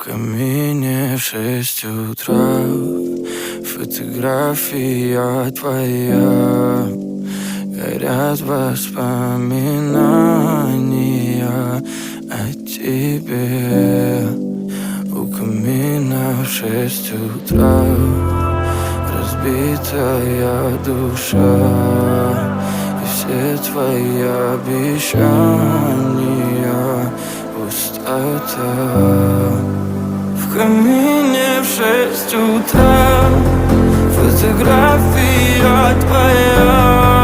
камине в 6 утра. Фотография твоя. Горят воспоминания о тебе. У камина в 6 утра. Разбитая душа. И все твои обещания пустота. В камине в 6 утра. Фотография твоя.